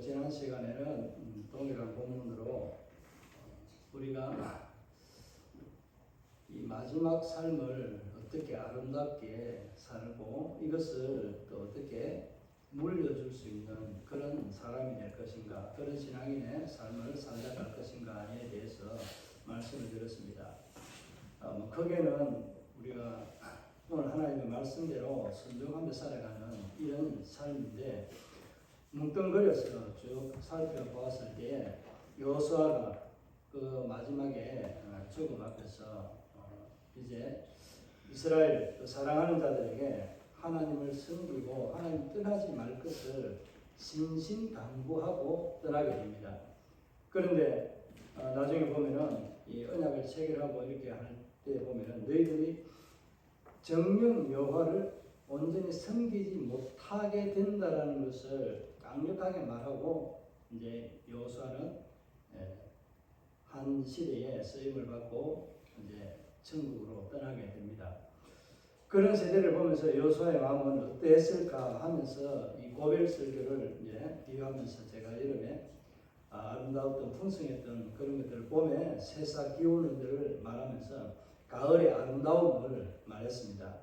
지난 시간에는 동일한 본문으로 우리가 이 마지막 삶을 어떻게 아름답게 살고 이것을 또 어떻게 물려줄 수 있는 그런 사람이 될 것인가, 그런 신앙인의 삶을 살아갈 것인가에 대해서 말씀을 드렸습니다. 크게는 우리가 오늘 하나님의 말씀대로 순종하며 살아가는 이런 삶인데, 뭉뚱그려서 쭉 살펴보았을 때 여호수아가 그 마지막에 죽음 앞에서 이제 이스라엘 사랑하는 자들에게 하나님을 섬기고 하나님 떠나지 말 것을 신신당부하고 떠나게 됩니다. 그런데 나중에 보면은 이 언약을 체결하고 이렇게 할 때 보면은 너희들이 정령 여호와를 온전히 섬기지 못하게 된다라는 것을 강력하게 말하고, 이제 여호수아는 한 시대에 쓰임을 받고 이제 천국으로 떠나게 됩니다. 그런 세대를 보면서 여호수아의 마음은 어땠을까 하면서 이 고별 설교를 이제 비유하면서 제가 여름에 아름다웠던 풍성했던 그런 것들을 봄에 새싹 기우는 것을 말하면서 가을의 아름다움을 말했습니다.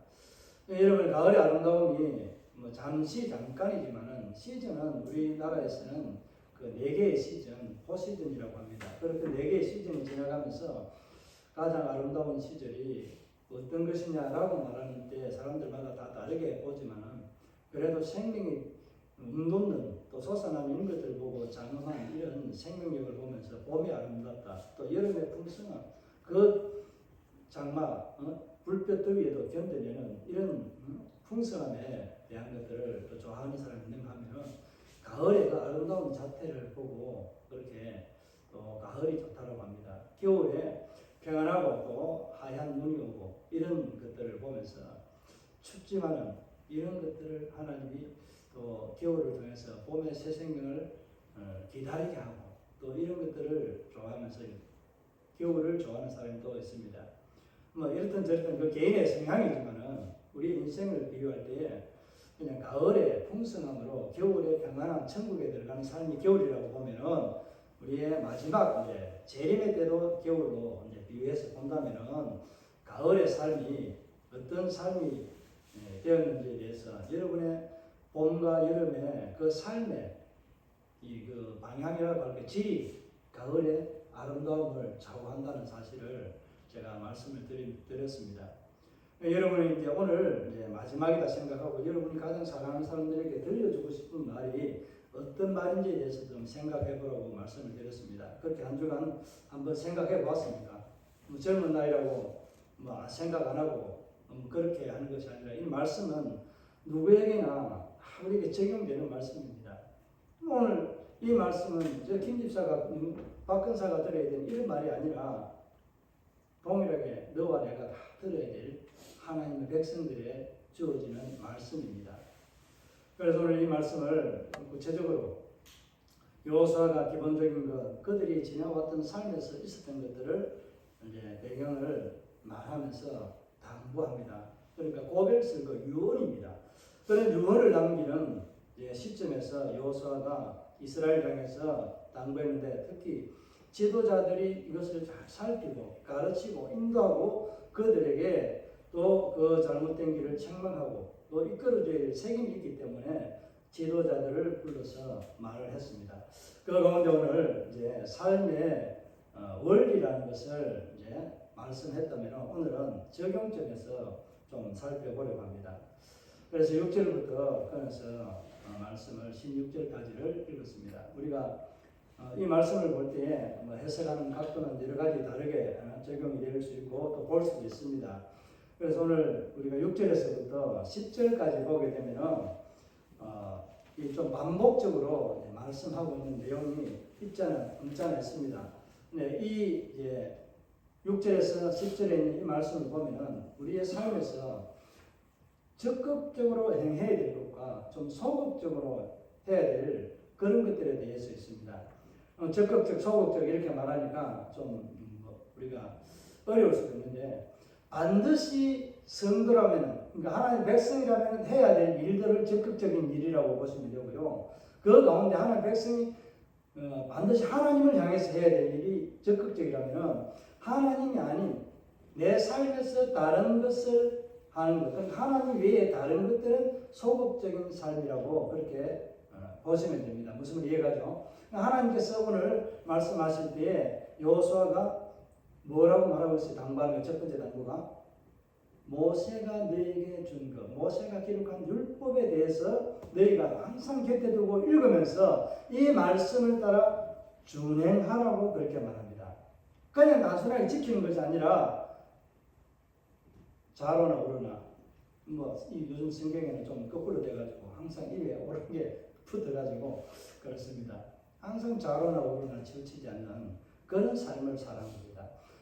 여러분, 가을의 아름다움이 잠깐이지만은 시즌은 우리나라에서는 그 4개의 시즌, 포시즌이라고 합니다. 그렇게 4개의 시즌이 지나가면서 가장 아름다운 시절이 어떤 것이냐라고 말하는 때 사람들마다 다 다르게 보지만은, 그래도 생명이 돋는 또 솟아나는 이런 것들을 보고 장엄한 이런 생명력을 보면서 봄이 아름답다, 또 여름의 풍성한 그 장마, 불볕 더위에도 견뎌내는 이런 풍성함에 대한 것들을 또 좋아하는 사람이 있는가 하면은 가을의 그 아름다운 자태를 보고 그렇게 또 가을이 좋다고 합니다. 겨울에 평안하고 또 하얀 눈이 오고 이런 것들을 보면서 춥지만은 이런 것들을 하나님이 또 겨울을 통해서 봄의 새 생명을 기다리게 하고 또 이런 것들을 좋아하면서 겨울을 좋아하는 사람이 또 있습니다. 이렇든 저렇든 그 개인의 성향이지만은 우리 인생을 비유할 때 그냥 가을의 풍성함으로 겨울의 평안한 천국에 들어가는 삶이 겨울이라고 보면은, 우리의 마지막 이제 재림의 때도 겨울로 이제 비유해서 본다면은 가을의 삶이 어떤 삶이 되었는지에 대해서 여러분의 봄과 여름의 그 삶의 이 그 방향이라고 할까, 질이 가을의 아름다움을 좌우한다는 사실을 제가 말씀을 드렸습니다. 여러분이 이제 오늘 이제 마지막이다 생각하고 여러분이 가장 사랑하는 사람들에게 들려주고 싶은 말이 어떤 말인지에 대해서 좀 생각해 보라고 말씀을 드렸습니다. 그렇게 한 주간 한번 생각해 보았습니까? 젊은 나이라고 생각 안 하고 그렇게 하는 것이 아니라, 이 말씀은 누구에게나 우리에게 적용되는 말씀입니다. 오늘 이 말씀은 저 김 집사가 박 근사가 들어야 되는 이런 말이 아니라 동일하게 너와 내가 다 들어야 될 하나님의 백성들의 주어지는 말씀입니다. 그래서 오늘 이 말씀을 구체적으로 여호수아가 기본적인 것, 그들이 지나왔던 삶에서 있었던 것들을 이제 배경을 말하면서 당부합니다. 그러니까 고백설과 유언입니다. 그런 유언을 남기는 시점에서 여호수아가 이스라엘 땅에서 당부했는데, 특히 지도자들이 이것을 잘 살피고 가르치고 인도하고 그들에게 또 그 잘못된 길을 책망하고 또 이끌어줘야 될 책임이 있기 때문에 지도자들을 불러서 말을 했습니다. 그 가운데 오늘 이제 삶의 원리라는 것을 이제 말씀했다면, 오늘은 적용점에서 좀 살펴보려고 합니다. 그래서 6절부터 끊어서 말씀을 16절까지를 읽었습니다. 우리가 이 말씀을 볼 때 해석하는 각도는 여러 가지 다르게 적용이 될 수 있고 또 볼 수도 있습니다. 그래서 오늘 우리가 6절에서부터 10절까지 보게 되면은 좀 반복적으로 말씀하고 있는 내용이 없지 않아 있습니다. 네, 이 6절에서 10절에 있는 이 말씀을 보면은 우리의 삶에서 적극적으로 행해야 될 것과 좀 소극적으로 해야 될 그런 것들에 대해서 있습니다. 적극적, 소극적 이렇게 말하니까 좀 우리가 어려울 수도 있는데, 반드시 성도라면, 그러니까 하나님의 백성이라면 해야 될 일들을 적극적인 일이라고 보시면 되고요. 그 가운데 하나님의 백성이 반드시 하나님을 향해서 해야 될 일이 적극적이라면 하나님이 아닌 내 삶에서 다른 것을 하는 것, 그러니까 하나님 외에 다른 것들은 소극적인 삶이라고 그렇게 보시면 됩니다. 무슨 말 이해가죠? 하나님께서 오늘 말씀하실 때에 여호수아가 뭐라고 말하고 있어요? 당부하는 첫 번째 당부가 모세가 너에게 준 것, 모세가 기록한 율법에 대해서 너희가 항상 곁에 두고 읽으면서 이 말씀을 따라 준행하라고 그렇게 말합니다. 그냥 단순하게 지키는 것이 아니라 좌로나 우로나 이 요즘 성경에는 좀 거꾸로 돼가지고 항상 입에 옳은 게 붙어가지고 그렇습니다. 항상 좌로나 우로나 치우치지 않는 그런 삶을 살아가는 겁니다.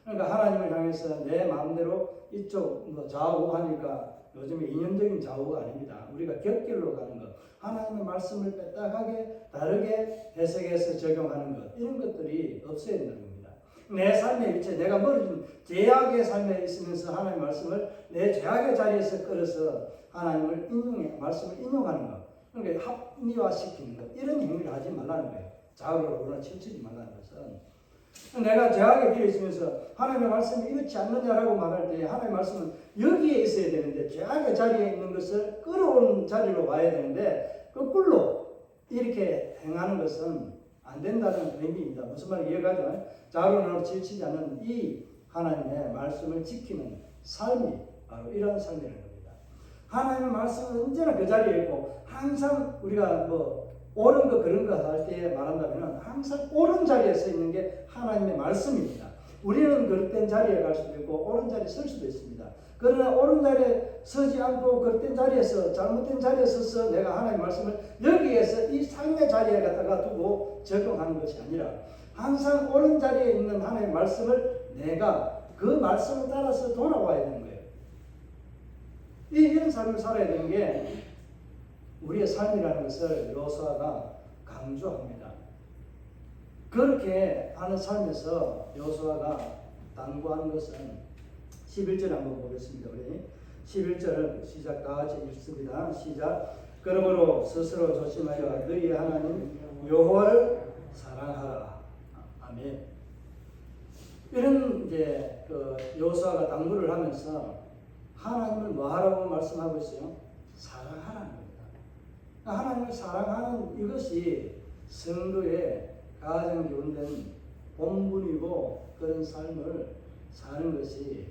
그러니까 하나님을 향해서 내 마음대로 이쪽 좌우하니까 요즘에 이념적인 좌우가 아닙니다. 우리가 곁길로 가는 것, 하나님의 말씀을 빼딱하게 다르게 해석해서 적용하는 것, 이런 것들이 없어야 된다는 겁니다. 내 삶의 위치에 내가 멀어진 죄악의 삶에 있으면서 하나님의 말씀을 내 죄악의 자리에서 끌어서 하나님을 말씀을 인용하는 것, 그러니까 합리화시키는 것, 이런 행위를 하지 말라는 거예요. 좌우로 우로나 치우치지 말라는 것은. 내가 죄악의 길에 있으면서 하나님의 말씀이 이렇지 않느냐라고 말할 때 하나님의 말씀은 여기에 있어야 되는데 죄악의 자리에 있는 것을 끌어오는 자리로 와야 되는데 거꾸로 이렇게 행하는 것은 안 된다는 의미입니다. 무슨 말인지 이해가죠? 좌우로 치우치지 않는 이 하나님의 말씀을 지키는 삶이 바로 이런 삶이라는 겁니다. 하나님의 말씀은 언제나 그 자리에 있고 항상 우리가 옳은 거 그런 거 할 때 말한다면 항상 옳은 자리에 서 있는 게 하나님의 말씀입니다. 우리는 그릇된 자리에 갈 수도 있고 옳은 자리에 설 수도 있습니다. 그러나 옳은 자리에 서지 않고 그릇된 자리에서 잘못된 자리에 서서 내가 하나님의 말씀을 여기에서 이 삶의 자리에 갖다가 두고 적용하는 것이 아니라 항상 옳은 자리에 있는 하나님의 말씀을 내가 그 말씀을 따라서 돌아와야 되는 거예요. 이런 삶을 살아야 되는 게 우리의 삶이라는 것을 여호수아가 강조합니다. 그렇게 하는 삶에서 여호수아가 당부하는 것은 11절 한번 보겠습니다. 우리 11절을 시작 다 같이 읽습니다. 시작. 그러므로 스스로 조심하여 너희 하나님 여호와를 사랑하라. 아멘. 이런 이제 여호수아가 당부를 하면서 하나님을 뭐하라고 말씀하고 있어요? 사랑하라는 겁니다. 하나님을 사랑하는 이것이 성도의 가장 기본된 본분이고 그런 삶을 사는 것이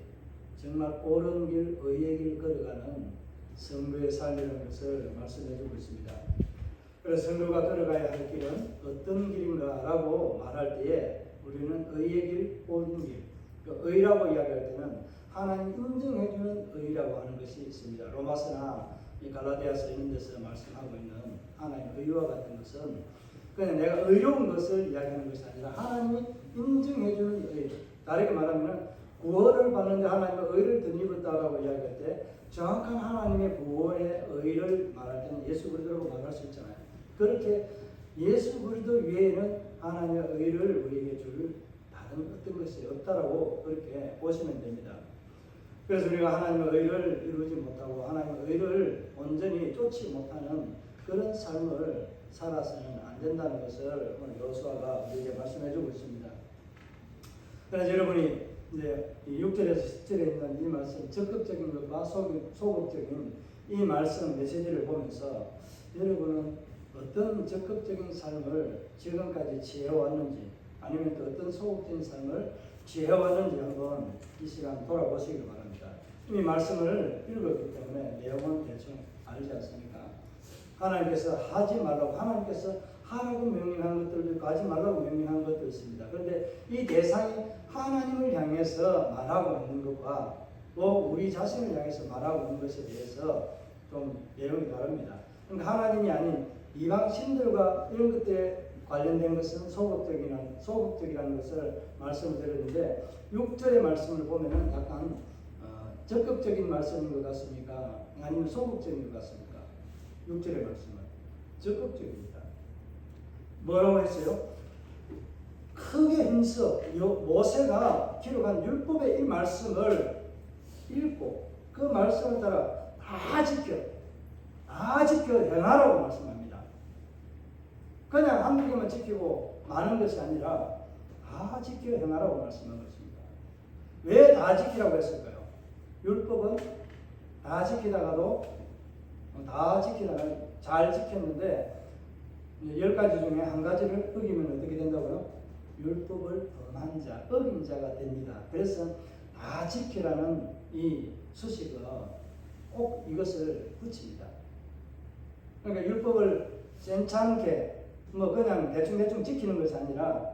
정말 옳은 길, 의의 길 걸어가는 성도의 삶이라는 것을 말씀해주고 있습니다. 그래서 성도가 걸어가야 할 길은 어떤 길인가라고 말할 때에 우리는 의의 길, 옳은 길, 의라고 이야기할 때는 하나님 인정해주는 의라고 하는 것이 있습니다. 로마서나 이 갈라디아서 이런 데서 말씀하고 있는 하나님의 의와 같은 것은 그냥 내가 의로운 것을 이야기하는 것이 아니라 하나님이 인정해주는 의. 다르게 말하면 구원을 받는데 하나님의 의를 덧입었다라고 이야기할 때 정확한 하나님의 구원의 의를 말할 때는 예수 그리스도라고 말할 수 있잖아요. 그렇게 예수 그리스도 외에는 하나님의 의를 우리에게 줄 다른 어떤 것이 없다라고 그렇게 보시면 됩니다. 그래서 우리가 하나님의 의를 이루지 못하고 하나님의 의를 온전히 쫓지 못하는 그런 삶을 살아서는 안 된다는 것을 오늘 여호수아가 우리에게 말씀해주고 있습니다. 그래서 여러분이 이제 6절에서 10절에 있는 이 말씀, 적극적인 것과 소극적인 이 말씀 메시지를 보면서 여러분은 어떤 적극적인 삶을 지금까지 취해왔는지 아니면 또 어떤 소극적인 삶을 취해왔는지 한번 이 시간 돌아보시기 바랍니다. 이미 말씀을 읽었기 때문에 내용은 대충 알지 않습니까? 하나님께서 하지 말라고, 하나님께서 하라고 명령한 것들도 있고 하지 말라고 명령한 것도 있습니다. 그런데 이 대상이 하나님을 향해서 말하고 있는 것과 또 우리 자신을 향해서 말하고 있는 것에 대해서 좀 내용이 다릅니다. 그러니까 하나님이 아닌 이방 신들과 이런 것들에 관련된 것은 소극적이라는 것을 말씀을 드렸는데 6절의 말씀을 보면은 약간 적극적인 말씀인 것 같습니까? 아니면 소극적인 것 같습니까? 6절의 말씀은 적극적입니다. 뭐라고 했어요? 크게 힘써 모세가 기록한 율법의 이 말씀을 읽고 그 말씀을 따라 다 지켜 행하라고 말씀합니다. 그냥 한두 개만 지키고 마는 것이 아니라 다 지켜 행하라고 말씀한 것입니다. 왜 다 지키라고 했을까요? 율법은 다 지키다가 잘 지켰는데 10가지 중에 한 가지를 어기면 어떻게 된다고요? 율법을 범한 자, 어긴 자가 됩니다. 그래서 다 지키라는 이 수식은 꼭 이것을 붙입니다. 그러니까 율법을 괜찮게 그냥 대충 지키는 것이 아니라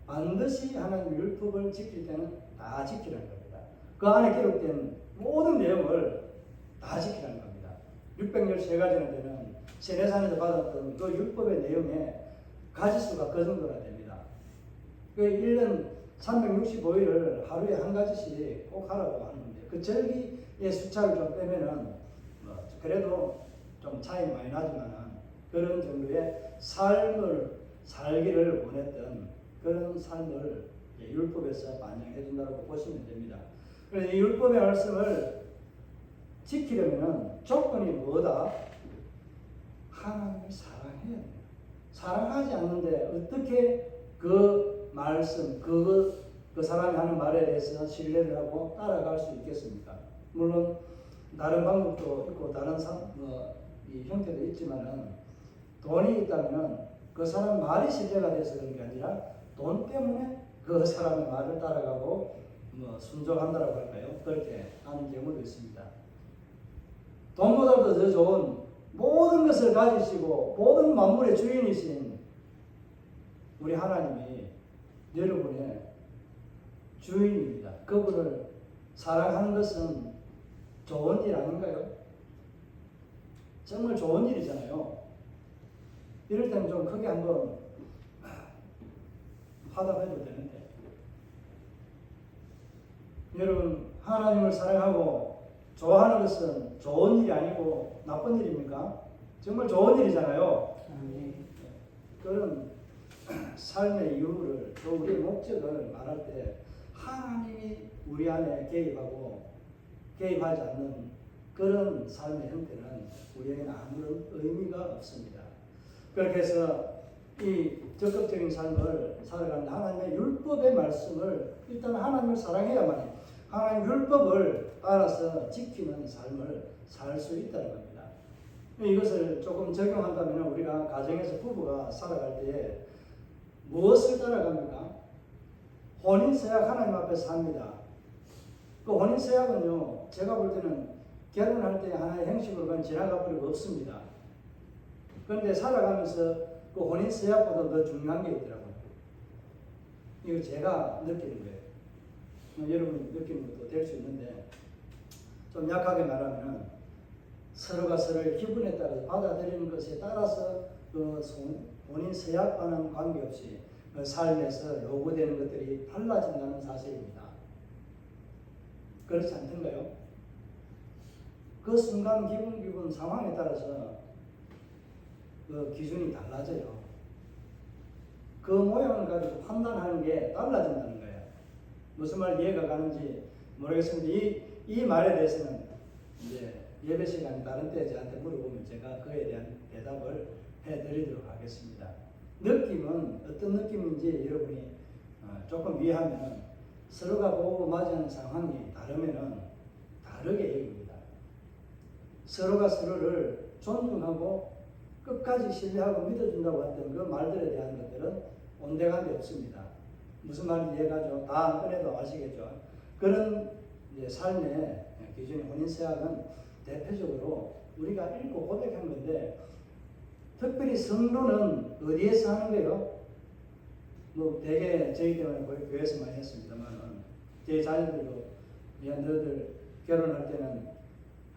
반드시 하나님 율법을 지킬 때는 다 지키라는 겁니다. 그 안에 기록된 모든 내용을 다 지키라는 겁니다. 613가지나 되는 시내산에서 받았던 그 율법의 내용에 가지수가 그 정도나 됩니다. 그 1년 365일을 하루에 한 가지씩 꼭 하라고 하는데 그 절기의 숫자를 좀 빼면은 그래도 좀 차이 많이 나지만 그런 정도의 삶을 살기를 원했던 그런 삶을 율법에서 반영해 준다고 보시면 됩니다. 그래서 이 율법의 말씀을 지키려면 조건이 뭐다? 하나님을 사랑해야 돼요. 사랑하지 않는데 어떻게 그 말씀, 그 사람이 하는 말에 대해서 신뢰를 하고 따라갈 수 있겠습니까? 물론 다른 방법도 있고 다른 이 형태도 있지만은 돈이 있다면 그 사람 말이 신뢰가 돼서 그런 게 아니라 돈 때문에 그 사람의 말을 따라가고 순종한다라고 할까요? 그렇게 하는 경우도 있습니다. 돈보다도 더 좋은 모든 것을 가지시고 모든 만물의 주인이신 우리 하나님이 여러분의 주인입니다. 그분을 사랑하는 것은 좋은 일 아닌가요? 정말 좋은 일이잖아요. 이럴 때는 좀 크게 한번 화답해도 되는데 여러분 하나님을 사랑하고 좋아하는 것은 좋은 일이 아니고 나쁜 일입니까? 정말 좋은 일이잖아요. 그런 삶의 이유를 또 우리의 목적을 말할 때 하나님이 우리 안에 개입하지 않는 그런 삶의 형태는 우리에게는 아무런 의미가 없습니다. 그렇게 해서 이 적극적인 삶을 살아가는 하나님의 율법의 말씀을 일단 하나님을 사랑해야만 하나님 율법을 따라서 지키는 삶을 살 수 있다는 겁니다. 이것을 조금 적용한다면 우리가 가정에서 부부가 살아갈 때에 무엇을 따라갑니까? 혼인서약 하나님 앞에서 합니다. 그 혼인서약은요, 제가 볼 때는 결혼할 때 하나의 형식으로만 지나가 버리고 없습니다. 그런데 살아가면서 그 혼인서약보다 더 중요한 게 있더라고요. 이거 제가 느끼는 거예요. 여러분이 느끼는 것도 될 수 있는데 좀 약하게 말하면 서로가 서로의 기분에 따라서 받아들이는 것에 따라서 그 혼인서약과는 관계없이 그 삶에서 요구되는 것들이 달라진다는 사실입니다. 그렇지 않던가요? 그 순간 기분 상황에 따라서 그 기준이 달라져요. 그 모양을 가지고 판단하는 게 달라진다는 거예요. 무슨 말 이해가 가는지 모르겠습니다. 이 말에 대해서는 이제 예배 시간 다른 때 저한테 물어보면 제가 그에 대한 대답을 해드리도록 하겠습니다. 느낌은 어떤 느낌인지 여러분이 조금 이해하면 서로가 보고 맞이하는 상황이 다르면은 다르게 얘기합니다. 서로가 서로를 존중하고 끝까지 신뢰하고 믿어준다고 했던 그 말들에 대한 것들은 온데간데 없습니다. 무슨 말인지 이해가죠? 다 안 꺼내도 아시겠죠? 그런 이제 삶의 기준의 혼인서약은 대표적으로 우리가 읽고 고백한 건데 특별히 성로는 어디에서 하는 거예요? 대개 저희 때문에 교회에서 많이 했습니다만 제 자녀들도 야 너희들 결혼할 때는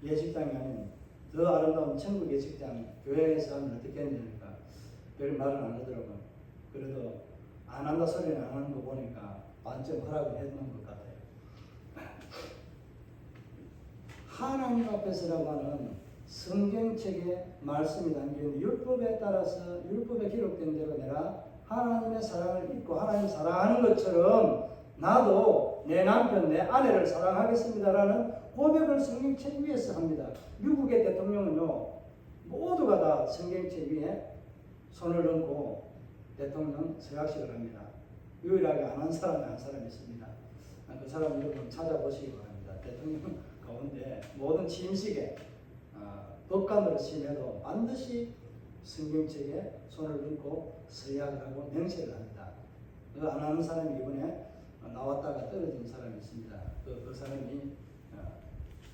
예식장이 아닌 더 아름다운 천국 예식장 교회에서 하면 어떻겠냐니까 별 말은 안 하더라고요. 그래도 안 한다 소리는 안 하는 거 보니까 반쯤 허락을 해주는 것 같아요. 하나님 앞에서라고 하는 성경책에 말씀이 담긴 율법에 따라서 율법에 기록된 대로 내가 하나님의 사랑을 잊고 하나님 사랑하는 것처럼 나도 내 남편, 내 아내를 사랑하겠습니다라는 고백을 성경책 위에서 합니다. 미국의 대통령은요, 모두가 다 성경책 위에 손을 얹고 대통령 서약식을 합니다. 유일하게 안 한 사람이 한 사람이 있습니다. 그 사람 여러분 찾아보시기 바랍니다. 대통령 가운데 모든 취임식에 법관으로 취임해도 반드시 성경책에 손을 얹고 서약을 하고 명세를 합니다. 그 안 하는 사람이 이번에 나왔다가 떨어진 사람이 있습니다. 그 사람이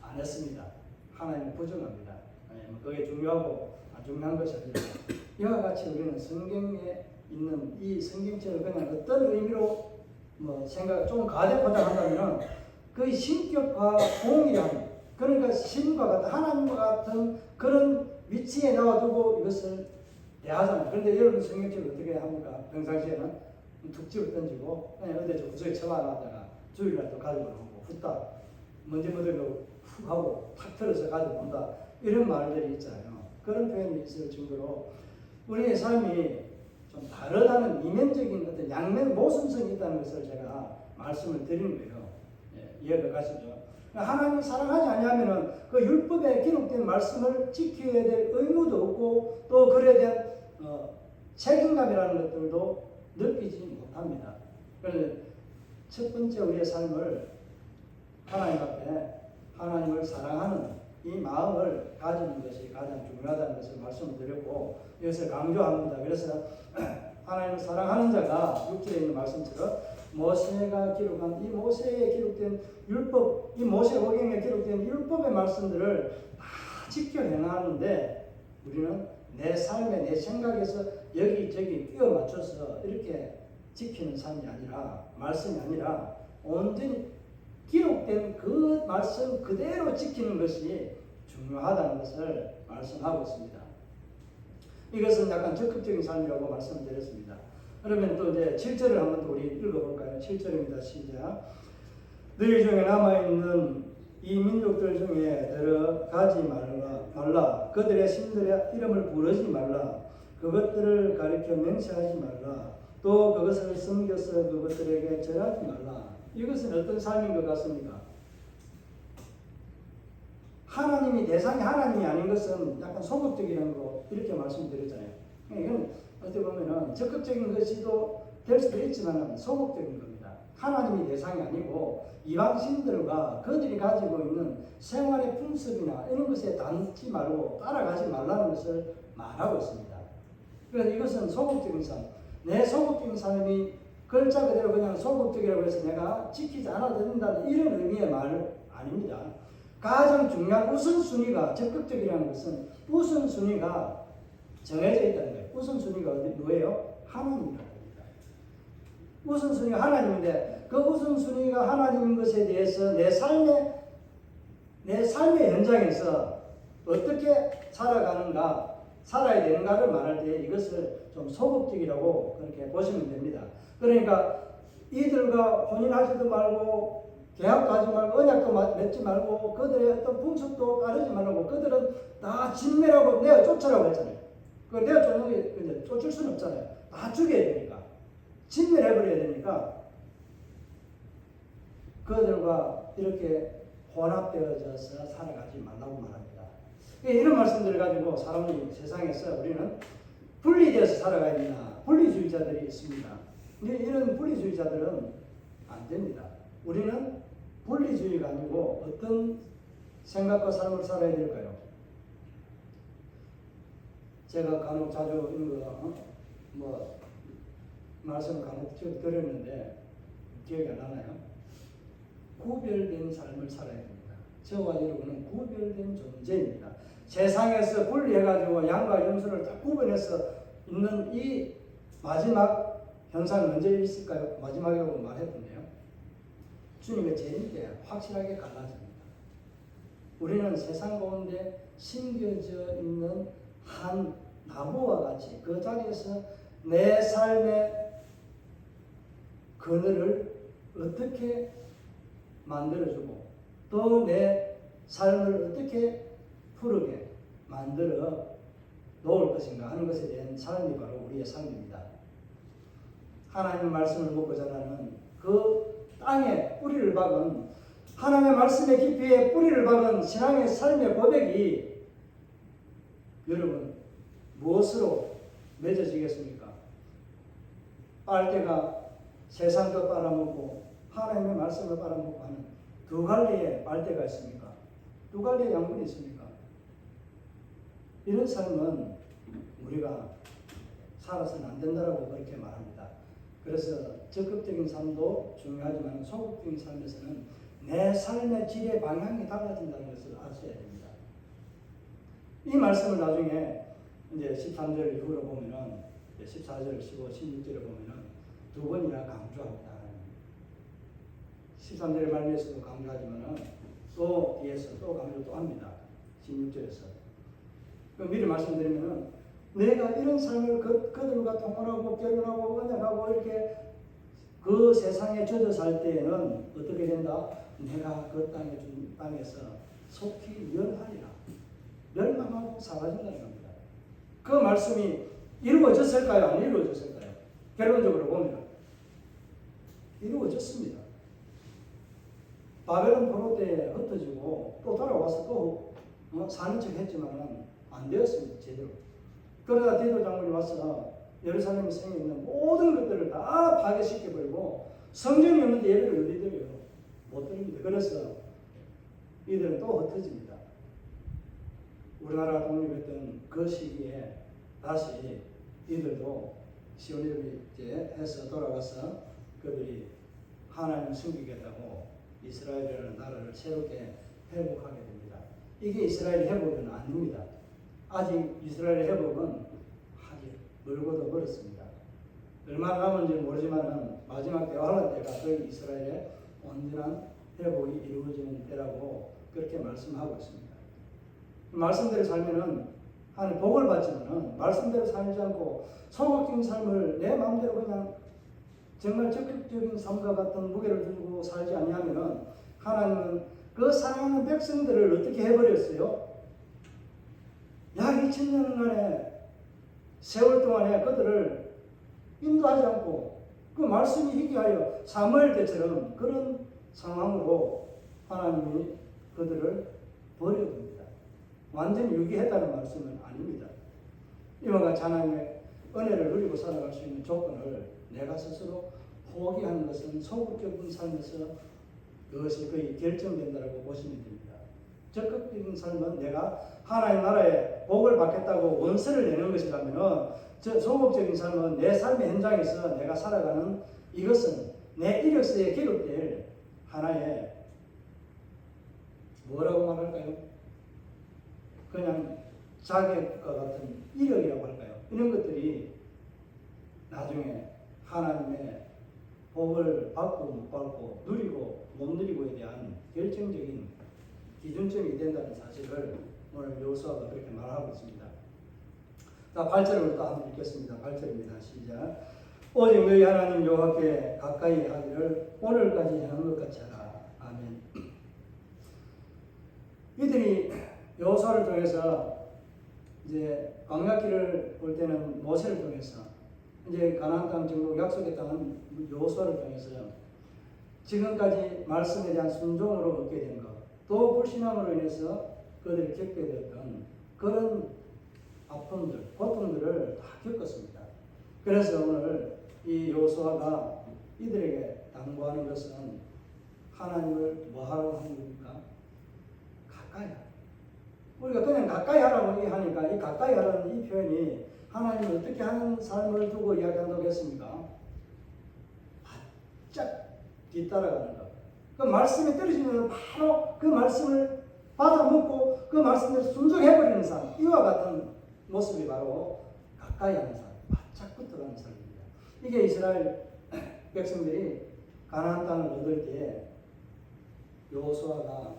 안 했습니다. 하나님을 부정합니다. 그게 중요하고 안 중요한 것이 아니라 이와 같이 우리는 성경에 있는 이 성경책을 그냥 어떤 의미로 생각 좀 가대 포장한다면 그 신격과 동일한, 그러니까 신과 같은 하나님과 같은 그런 위치에 나와두고 이것을 대하잖아요. 그런데 여러분 성경책을 어떻게 합니까? 평상시에는 툭집을 던지고 그냥 어디 저 구석에 처박아놨다가 주일날 또 가지고 오고 후딱 먼지 묻어도 훅 하고 탁 틀어서 가지고 온다, 이런 말들이 있잖아요. 그런 표현이 있을 정도로 우리의 삶이 좀 다르다는 이면적인 어떤 양면 모순성이 있다는 것을 제가 말씀을 드리는 거예요. 이해가 가시죠? 하나님 사랑하지 않으면 그 율법에 기록된 말씀을 지켜야 될 의무도 없고 또 그래야 될 책임감이라는 것들도 느끼지 못합니다. 그래서 첫 번째 우리의 삶을 하나님 앞에 하나님을 사랑하는 이 마음을 가지는 것이 가장 중요하다는 것을 말씀을 드렸고 이것을 강조합니다. 그래서 하나님을 사랑하는 자가 6절에 있는 말씀처럼 모세가 기록한 이 모세에 기록된 율법, 이 모세오경에 기록된 율법의 말씀들을 다 지켜 행하는데 우리는 내 삶에 내 생각에서 여기저기 끼워 맞춰서 이렇게 지키는 삶이 아니라, 말씀이 아니라 온전히 기록된 그 말씀 그대로 지키는 것이 중요하다는 것을 말씀하고 있습니다. 이것은 약간 적극적인 삶이라고 말씀을 드렸습니다. 그러면 또 이제 7절을 한번 또 우리 읽어볼까요? 7절입니다. 시작. 너희 중에 남아있는 이 민족들 중에 들어가지 말라. 그들의 신들의 이름을 부르지 말라. 그것들을 가리켜 맹세하지 말라. 또 그것을 섬겨서 그것들에게 절하지 말라. 이것은 어떤 삶인 것 같습니까? 하나님이 대상이 하나님이 아닌 것은 약간 소극적이라는 거 이렇게 말씀드렸잖아요. 이건 어떻게 보면은 적극적인 것이도 될 수도 있지만 소극적인 겁니다. 하나님이 대상이 아니고 이방 신들과 그들이 가지고 있는 생활의 풍습이나 이런 것에 닿지 말고 따라가지 말라는 것을 말하고 있습니다. 그래서 이것은 소극적인 삶. 내 소극적인 삶이 글자 그대로 그냥 소극적이라고 해서 내가 지키지 않아도 된다는 이런 의미의 말 아닙니다. 가장 중요한 우선순위가, 적극적이라는 것은 우선순위가 정해져 있다는 거예요. 우선순위가 뭐예요? 하나님이라는 겁니다. 우선순위가 하나님인데 그 우선순위가 하나님인 것에 대해서 내 삶의 현장에서 어떻게 살아가는가, 살아야 되는가를 말할 때 이것을 좀 소극적이라고 그렇게 보시면 됩니다. 그러니까 이들과 혼인하지도 말고 계약도 하지 말고 언약도 맺지 말고 그들의 어떤 풍습도 따르지 말고 그들은 다 진멸하고 내어 쫓으라고 했잖아요. 그 내어 쫓는 게 쫓을 수는 없잖아요. 다 죽여야 되니까. 진멸해버려야 되니까 그들과 이렇게 혼합되어져서 살아가지 말라고 말합니다. 이런 말씀들을 가지고 사람이 세상에서 우리는 분리되어서 살아가야 되나, 분리주의자들이 있습니다. 이런 분리주의자들은 안 됩니다. 우리는 분리주의가 아니고 어떤 생각과 삶을 살아야 될까요? 제가 간혹 자주 이런 거 말씀을 간혹 드렸는데 기억이 안 나나요? 구별된 삶을 살아야 됩니다. 저와 여러분은 구별된 존재입니다. 세상에서 분리해가지고 양과 염소를 다 구분해서 있는 이 마지막 현상은 언제 있을까요? 마지막이라고 말했던데요. 주님의 재림 때 확실하게 갈라집니다. 우리는 세상 가운데 심겨져 있는 한 나무와 같이 그 자리에서 내 삶의 그늘을 어떻게 만들어주고 또 내 삶을 어떻게 푸르게 만들어 놓을 것인가 하는 것에 대한 삶이 바로 우리의 삶입니다. 하나님의 말씀을 먹고 자라는 그 땅에 뿌리를 박은 하나님의 말씀의 깊이에 뿌리를 박은 신앙의 삶의 고백이 여러분 무엇으로 맺어지겠습니까? 빨대가 세상 것 빨아먹고 하나님의 말씀을 빨아먹고 하는 두 갈래의 빨대가 있습니까? 두 갈래의 양분이 있습니까? 이런 삶은 우리가 살아서는 안 된다라고 그렇게 말합니다. 그래서 적극적인 삶도 중요하지만 소극적인 삶에서는 내 삶의 질의 방향이 달라진다는 것을 아셔야 됩니다. 이 말씀을 나중에 이제 13절 이후로 보면은 14절, 15, 16절에 보면은 두 번이나 강조합니다. 13절의 말미에서도 강조하지만은 또 뒤에서 또 강조 또 합니다. 16절에서. 미리 말씀드리면은 내가 이런 삶을 그들과 통혼하고 결혼하고 언약하고 이렇게 그 세상에 젖어 살 때에는 어떻게 된다? 내가 그 땅에서 속히 멸하리라. 멸망하고 사라진다는 겁니다. 그 말씀이 이루어졌을까요? 안 이루어졌을까요? 결론적으로 보면 이루어졌습니다. 바벨론 포로 때에 흩어지고 또 돌아와서 또 사는 척 했지만 안 되었습니다. 제대로. 그러다 디도 장군이 와서 예루살렘에 생겨 있는 모든 것들을 다 파괴시켜버리고 성전이 없는데 예배를 어디 드려요? 못 드립니다. 그래서 이들은 또 흩어집니다. 우리나라가 독립했던 그 시기에 다시 이들도 시온이를 해서 돌아와서 그들이 하나님을 섬기겠다고 이스라엘이라는 나라를 새롭게 회복하게 됩니다. 이게 이스라엘 회복은 아닙니다. 아직 이스라엘 회복은 아직 멀고도 멀었습니다. 얼마나 남은지는 모르지만 마지막 대환란 때가 그 이스라엘의 온전한 회복이 이루어지는 때라고 그렇게 말씀하고 있습니다. 말씀대로 살면은 하나님 복을 받지만은 말씀대로 살지 않고 소극적인 삶을 내 마음대로 그냥 정말 적극적인 삶과 같은 무게를 두고 살지 않냐면은 하나님은 그 사랑하는 백성들을 어떻게 해버렸어요? 약 2000년간의 세월 동안에 그들을 인도하지 않고 그 말씀이 희귀하여 사무엘 때처럼 그런 상황으로 하나님이 그들을 버려둡니다. 완전히 유기했다는 말씀은 아닙니다. 이와 같이 하나님의 은혜를 누리고 살아갈 수 있는 조건을 내가 스스로 포기하는 것은 소극적인 삶에서 그것이 거의 결정된다고 보시면 됩니다. 적극적인 삶은 내가 하나님 나라에 복을 받겠다고 원서를 내는 것이라면 소극적인 삶은 내 삶의 현장에서 내가 살아가는 이것은 내 이력서에 기록될 하나의 뭐라고 말할까요? 그냥 자격과 같은 이력이라고 할까요? 이런 것들이 나중에 하나님의 복을 받고 못 받고 누리고 못 누리고에 대한 결정적인 기준점이 된다는 사실을 오늘 여호수아가 그렇게 말하고 있습니다. 자, 8절을 또 한번 읽겠습니다. 8절입니다. 시작. 오직 너희 하나님 여호와께 가까이 하기를 오늘까지 행한 것 같이 하라. 아멘. 이들이 여호수아를 통해서 이제 광야길을 볼 때는 모세를 통해서 이제 가나안 땅 정복 약속의 땅은 여호수아를 통해서 지금까지 말씀에 대한 순종으로 얻게 된 것, 또 불신앙으로 인해서 그들이 겪게 되었던 그런 아픔들, 고통들을 다 겪었습니다. 그래서 오늘 이 여호수아가 이들에게 당부하는 것은 하나님을 뭐 하라고 하는 겁니까? 가까이 하라. 우리가 그냥 가까이 하라고 얘기하니까 이 가까이 하라는 이 표현이 하나님을 어떻게 하는 삶을 두고 이야기한다고 했습니까? 바짝 뒤따라가는 것. 그 말씀이 떨어지면 바로 그 말씀을 받아먹고 그 말씀을 순종해버리는 삶. 이와 같은 모습이 바로 가까이 하는 삶. 바짝 붙어가는 삶입니다. 이게 이스라엘 백성들이 가나안 땅을 얻을 때 여호수아가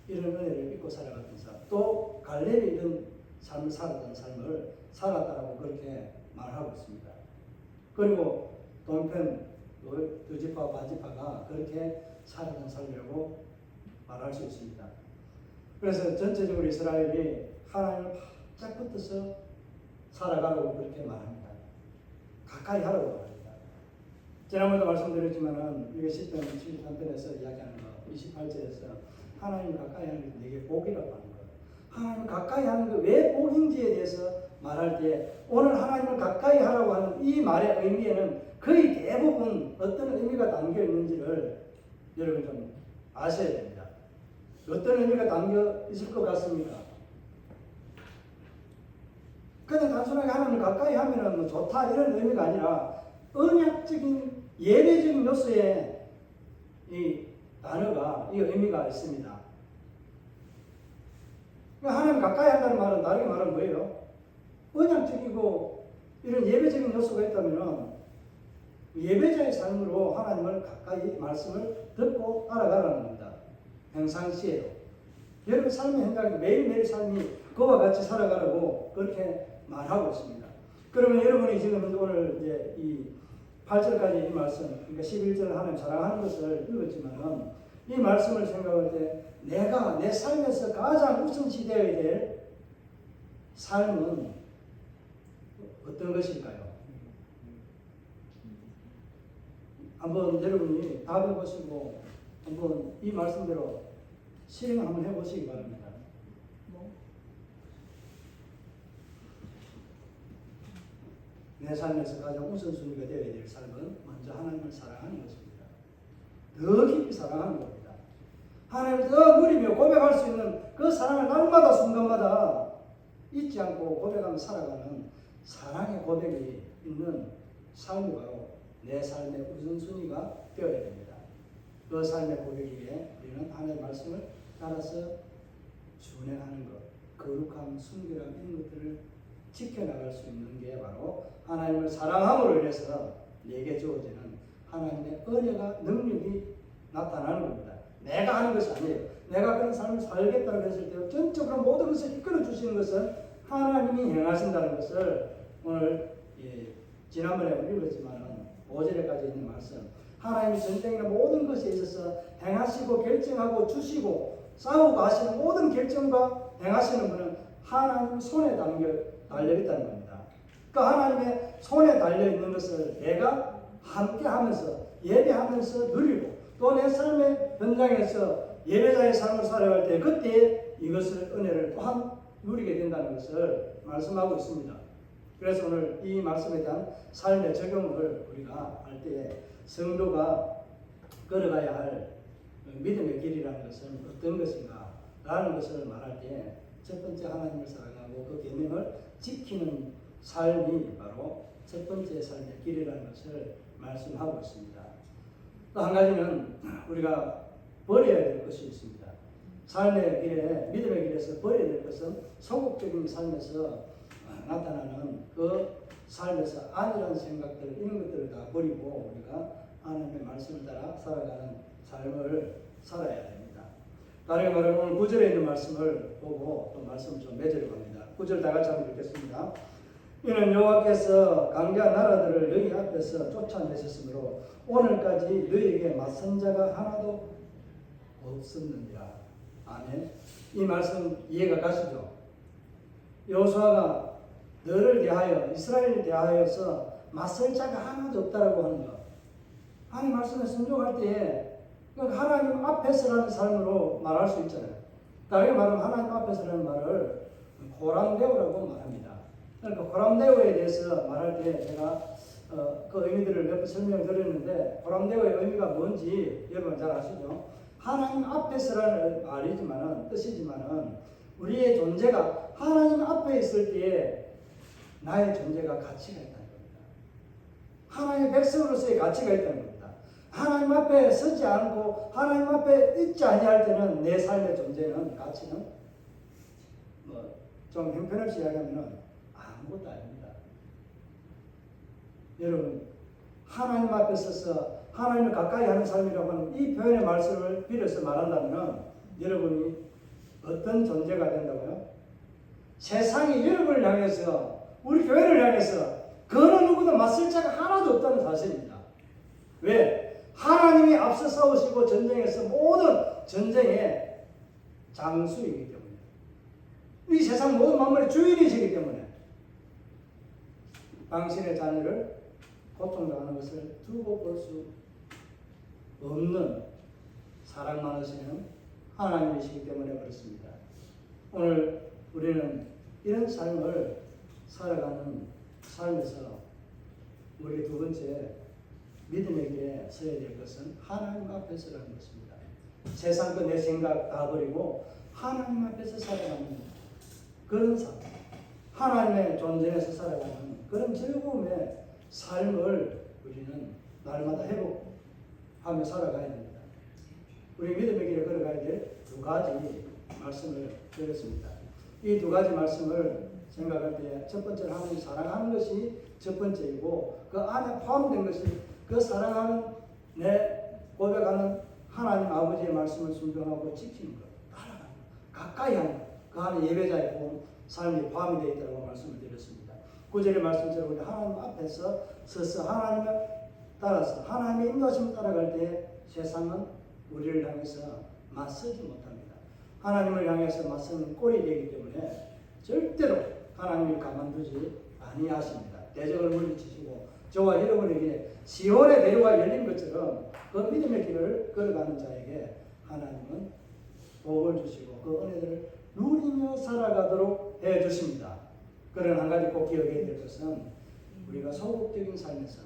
이런 은혜를 믿고 살아갔던 삶, 또 갈렙이 이런 삶을 살았던 삶을 살았다라고 그렇게 말하고 있습니다. 그리고 동편 두 지파 반지파가 그렇게 살았던 삶이라고 말할 수 있습니다. 그래서 전체적으로 이스라엘이 하나님을 바짝 붙어서 살아가라고 그렇게 말합니다. 가까이 하라고 말합니다. 지난번에도 말씀드렸지만 이게 10편 73편에서 이야기하는 것 28절에서 하나님을 가까이 하는 게 내게 복이라고 하는 거예요. 하나님을 가까이 하는 게 왜 복인지에 대해서 말할 때 오늘 하나님을 가까이 하라고 하는 이 말의 의미에는 거의 대부분 어떤 의미가 담겨 있는지를 여러분 좀 아셔야 됩니다. 어떤 의미가 담겨 있을 것 같습니까? 그냥 단순하게 하나님을 가까이 하면 뭐 좋다 이런 의미가 아니라 언약적인 예배적인 요소에 이 단어가 이 의미가 있습니다. 그러니까 하나님 가까이 한다는 말은 다르게 말하면 뭐예요? 언약적이고 이런 예배적인 요소가 있다면 예배자의 삶으로 하나님을 가까이 말씀을 듣고 따라가라는 겁니다. 평상시에도 여러분 삶의 현장에 매일매일 삶이 그와 같이 살아가라고 그렇게 말하고 있습니다. 그러면 여러분이 지금 오늘 이제 이 8절까지 이 말씀, 그러니까 11절 하나님 사랑하는 것을 읽었지만은 이 말씀을 생각할 때 내가 내 삶에서 가장 우선시 되어야 될 삶은 어떤 것일까요? 한번 여러분이 답해 보시고 한번 이 말씀대로 실행 한번 해보시기 바랍니다. 내 삶에서 가장 우선순위가 되어야 될 삶은 먼저 하나님을 사랑하는 것입니다. 더 깊이 사랑하는 겁니다. 하나님을 더 누리며 고백할 수 있는 그 사랑을 날마다 순간마다 잊지 않고 고백하며 살아가는 사랑의 고백이 있는 삶이 바로 내 삶의 우선순위가 되어야 됩니다. 그 삶의 고백이기에 우리는 하나님의 말씀을 따라서 준행하는 것, 거룩함, 순결함 이런 것들을 지켜나갈 수 있는 게 바로 하나님을 사랑함으로 인해서 내게 주어지는 하나님의 은혜가 능력이 나타나는 겁니다. 내가 하는 것이 아니에요. 내가 그런 삶을 살겠다고 했을 때 전적으로 모든 것을 이끌어 주시는 것은 하나님이 행하신다는 것을 오늘 지난번에 읽었지만 5절에까지 있는 말씀, 하나님이 전쟁이나 모든 것에 있어서 행하시고 결정하고 주시고 싸우고 하시는 모든 결정과 행하시는 분은 하나님 손에 달려있다는 겁니다. 그러니까 하나님의 손에 달려있는 것을 내가 함께 하면서 예배하면서 누리고 또 내 삶의 현장에서 예배자의 삶을 살아갈 때 그때 이것을 은혜를 또한 누리게 된다는 것을 말씀하고 있습니다. 그래서 오늘 이 말씀에 대한 삶의 적용을 우리가 할 때 성도가 걸어가야 할 믿음의 길이라는 것은 어떤 것인가 라는 것을 말할 때 첫 번째 하나님을 사랑하고 그 계명을 지키는 삶이 바로 첫 번째 삶의 길이라는 것을 말씀하고 있습니다. 또 한 가지는 우리가 버려야 될 것이 있습니다. 삶의 길에 믿음의 길에서 버려야 될 것은 소극적인 삶에서 나타나는 그 삶에서 아니라는 생각들 이런 것들을 다 버리고 우리가 하나님의 말씀을 따라 살아가는 삶을 살아야 됩니다. 다르게 말하면 오늘 9절에 있는 말씀을 보고 또 말씀 좀 맺으려 합니다. 9절 다 같이 한번 읽겠습니다. 이는 여호와께서 강대한 나라들을 너희 앞에서 쫓아내셨으므로 오늘까지 너희에게 맞선 자가 하나도 없었느니라. 아멘. 이 말씀 이해가 가시죠? 여호수아가 너를 대하여 이스라엘을 대하여서 맞설 자가 하나도 없다라고 하는 것. 하나님 말씀에 순종할 때에 하나님 앞에서라는 삶으로 말할 수 있잖아요. 다르게 말하면 하나님 앞에서라는 말을 호람데오라고 말합니다. 그러니까 호람데오에 대해서 말할 때 제가 그 의미들을 몇 번 설명드렸는데 호람데오의 의미가 뭔지 여러분 잘 아시죠? 하나님 앞에서라는 말이지만은 뜻이지만은 우리의 존재가 하나님 앞에 있을 때에 나의 존재가 가치가 있다는 겁니다. 하나님의 백성으로서의 가치가 있다는 겁니다. 하나님 앞에 서지 않고 하나님 앞에 있지 아니할 때는 내 삶의 존재는 가치는 좀 형편없이 이야기하면 아무것도 아닙니다. 여러분 하나님 앞에 서서 하나님을 가까이 하는 삶이라고 하는 이 표현의 말씀을 빌어서 말한다면 여러분이 어떤 존재가 된다고요? 세상이 여러분을 향해서 우리 교회를 향해서 그 어느 누구도 맞설 자가 하나도 없다는 사실입니다. 왜? 하나님이 앞서 싸우시고 전쟁에서 모든 전쟁의 장수이기 때문에 이 세상 모든 만물의 주인이시기 때문에 당신의 자녀를 고통당하는 것을 두고 볼 수 없는 사랑 많으시는 하나님이시기 때문에 그렇습니다. 오늘 우리는 이런 삶을 살아가는 삶에서 우리 두 번째 믿음의 길에 서야 될 것은 하나님 앞에 서라는 것입니다. 세상 거 내 생각 다 버리고 하나님 앞에서 살아가는 그런 삶, 하나님의 존재에서 살아가는 그런 즐거움의 삶을 우리는 날마다 회복하며 살아가야 됩니다. 우리 믿음의 길에 걸어가야 될 두 가지 말씀을 드렸습니다. 이 두 가지 말씀을 생각할 때 첫 번째로 하나님 사랑하는 것이 첫 번째이고, 그 안에 포함된 것이 그 사랑하는 내 고백하는 하나님 아버지의 말씀을 순종하고 지키는 것, 따라가는 것, 가까이 하는 것, 그 안에 예배자의 삶이 포함이 되어 있다고 말씀을 드렸습니다. 9절의 말씀처럼 우리 하나님 앞에서 서서 하나님을 따라서 하나님의 인도하심을 따라갈 때 세상은 우리를 향해서 맞서지 못합니다. 하나님을 향해서 맞서는 꼴이 되기 때문에 절대로 하나님을 가만두지 아니하십니다. 대적을 물리치시고 저와 여러분에게 시온의 대로가 열린 것처럼 그 믿음의 길을 걸어가는 자에게 하나님은 복을 주시고 그 은혜를 누리며 살아가도록 해주십니다. 그런 한 가지 꼭 기억해야 될 것은 우리가 소극적인 삶에서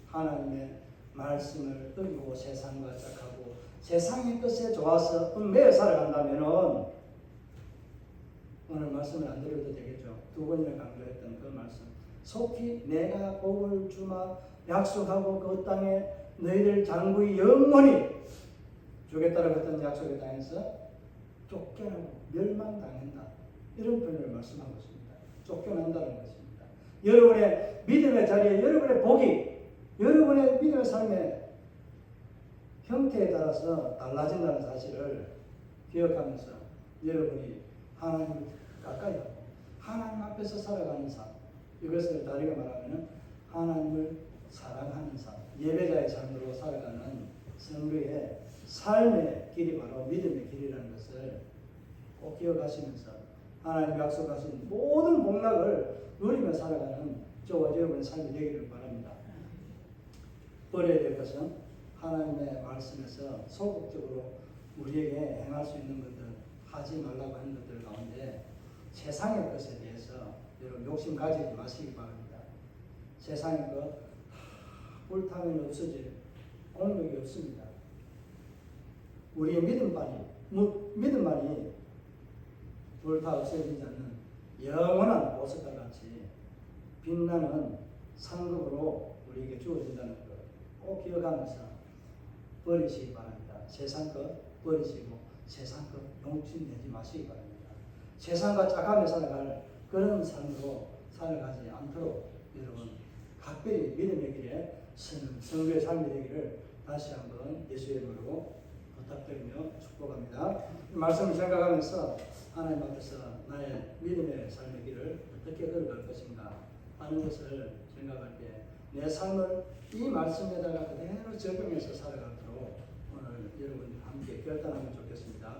하나님의 말씀을 어기고 세상과 짝하고 세상의 것에 좋아서 매여 살아간다면 오늘 말씀을 안 드려도 되겠죠. 두 번이나 강조했던 그 말씀, 속히 내가 복을 주마 약속하고 그 땅에 너희들 장부의 영원히 주겠다라고 했던 약속의 땅에서 쫓겨나고 멸망당한다, 이런 표현을 말씀하고 있습니다. 쫓겨난다는 것입니다. 여러분의 믿음의 자리에 여러분의 복이 여러분의 믿음의 삶의 형태에 따라서 달라진다는 사실을 기억하면서 여러분이 하나님을 가까이 하고 하나님 앞에서 살아가는 삶, 이것을 다르게 말하면 하나님을 사랑하는 삶, 예배자의 삶으로 살아가는 성도의 삶의 길이 바로 믿음의 길이라는 것을 꼭 기억하시면서 하나님 약속하신 모든 복락을 누리며 살아가는 저와 여러분의 삶이 되기를 바랍니다. 버려야 될 것은 하나님의 말씀에서 소극적으로 우리에게 행할 수 있는 것들, 하지 말라고 하는 것들 가운데 세상의 것에 대해서 여러분 욕심 가지지 마시기 바랍니다. 세상의 것 불타면 없어질 공력이 없습니다. 우리의 믿음만이 불타 없어지지 않는 영원한 보석과 같이 빛나는 상급으로 우리에게 주어진다는 것 꼭 기억하면서 버리시기 바랍니다. 세상 것 버리시고 세상 것 용심내지 마시기 바랍니다. 세상과 짝하며 살아갈 그런 삶으로 살아가지 않도록 여러분 각별히 믿음의 길에 서는 성도의 삶이 되기를 다시 한번 예수의 이름으로 부탁드리며 축복합니다. 이 말씀을 생각하면서 하나님 앞에서 나의 믿음의 삶의 길을 어떻게 걸어갈 것인가 하는 것을 생각할 때 내 삶을 이 말씀에다가 그대로 적용해서 살아가도록 오늘 여러분과 함께 결단하면 좋겠습니다.